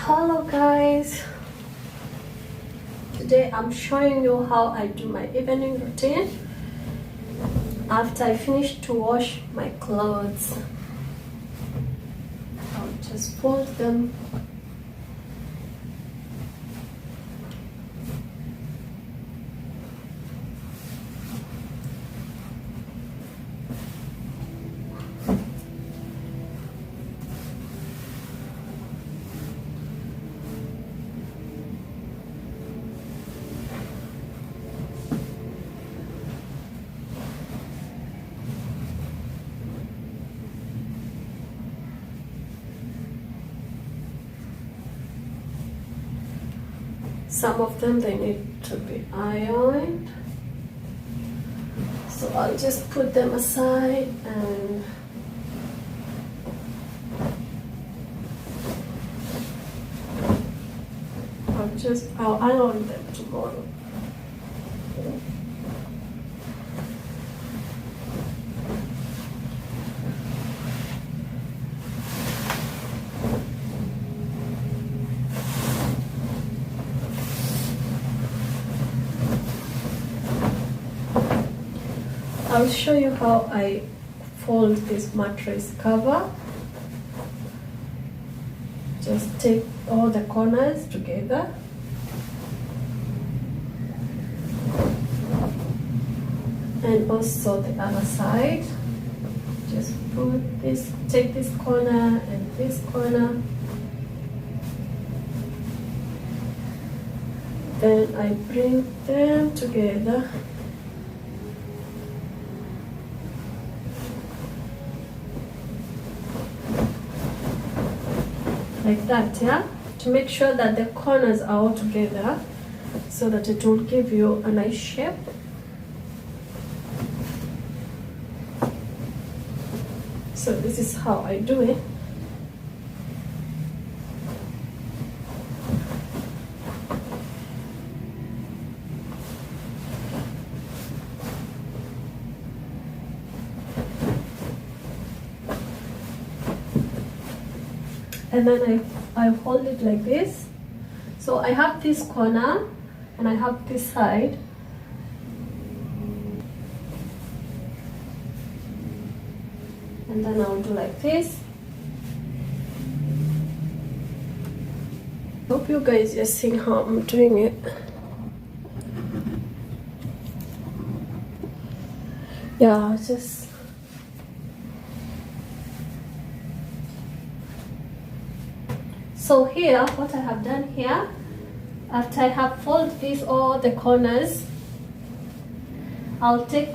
Hello guys, today I'm showing you how I do my evening routine after I finish to wash my clothes. I'll just fold them. Some of them they need to be ironed, so I'll just put them aside and I'll iron them tomorrow. I'll show you how I fold this mattress cover. Just take all the corners together. And also the other side. Just take this corner and this corner. Then I bring them together. Like that, yeah? To make sure that the corners are all together so that it will give you a nice shape. So this is how I do it. And then I hold it like this. So I have this corner and I have this side. And then I'll do like this. Hope you guys are seeing how I'm doing it. Yeah, just so here, what I have done here, after I have folded this all the corners, I'll take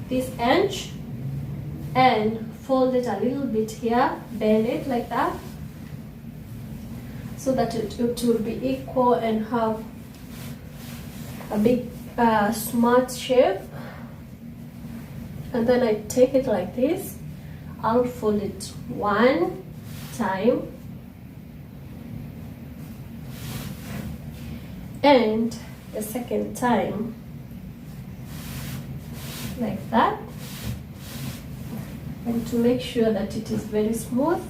this edge and fold it a little bit here, bend it like that, so that it will be equal and have a big smart shape. And then I take it like this. I'll fold it one time and the second time like that, and to make sure that it is very smooth.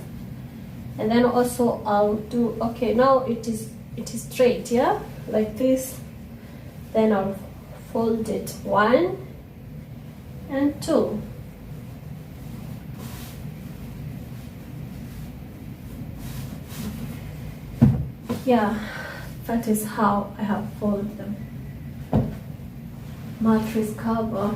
And then also I'll do, okay, now it is straight, yeah, like this. Then I'll fold it one and two. Yeah, that is how I have folded them. Mattress cover.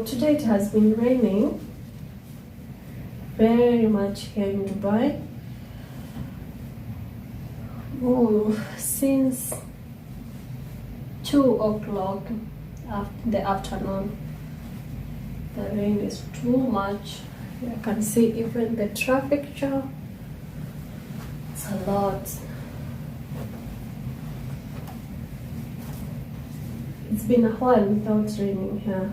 today it has been raining very much here in Dubai. Since 2 o'clock after the afternoon, the rain is too much. I can see even the traffic jam. It's a lot. It's been a while without raining here.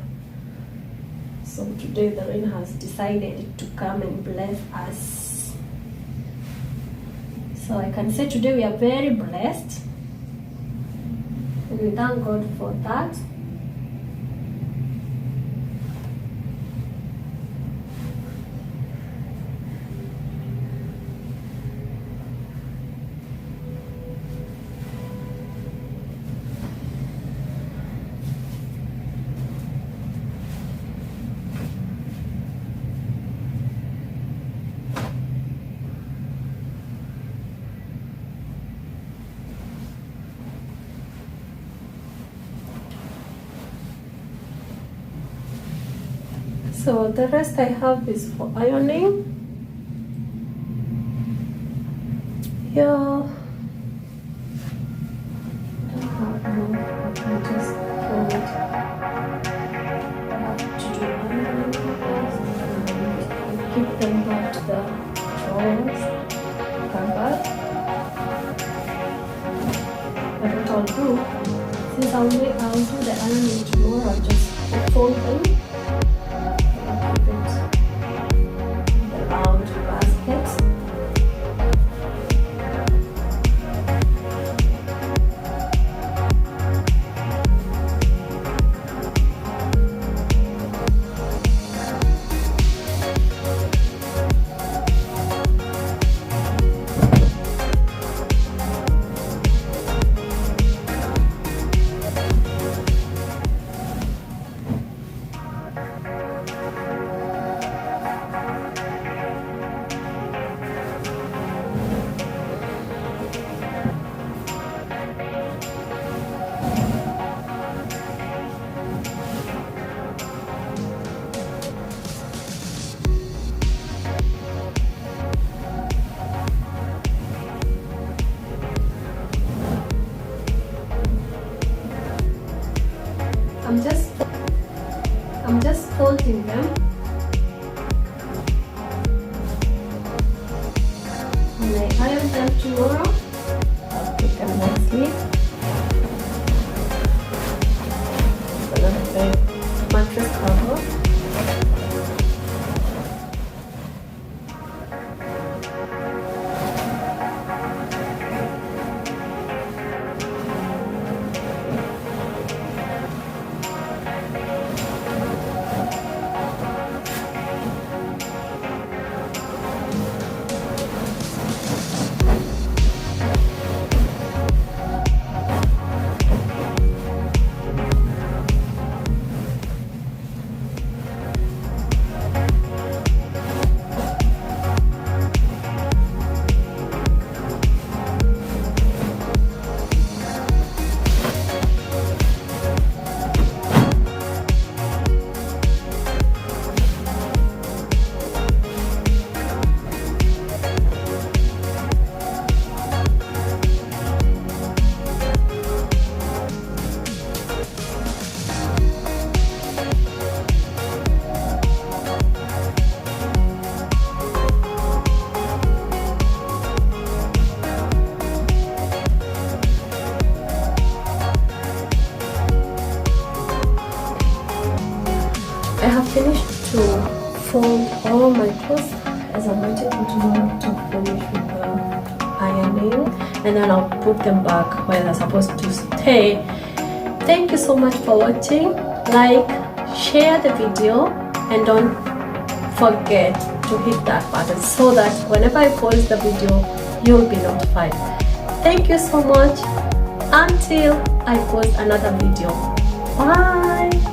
So today the rain has decided to come and bless us. So I can say today we are very blessed. And we thank God for that. So the rest I have is for ironing. Yeah. I don't have more. I can just fold it. I have to do ironing first and keep them back to the drawers. Cupboard. But what I'll do, since I'll do the ironing tomorrow, I'll just fold them. I'm just folding them. When I iron them tomorrow, I'll put them nicely. The mattress cover. I have finished to fold all my clothes as I'm waiting for tomorrow to finish with the ironing, and then I'll put them back where they're supposed to stay. Thank you so much for watching. Like, share the video, and don't forget to hit that button so that whenever I post the video, you'll be notified. Thank you so much. Until I post another video. Bye.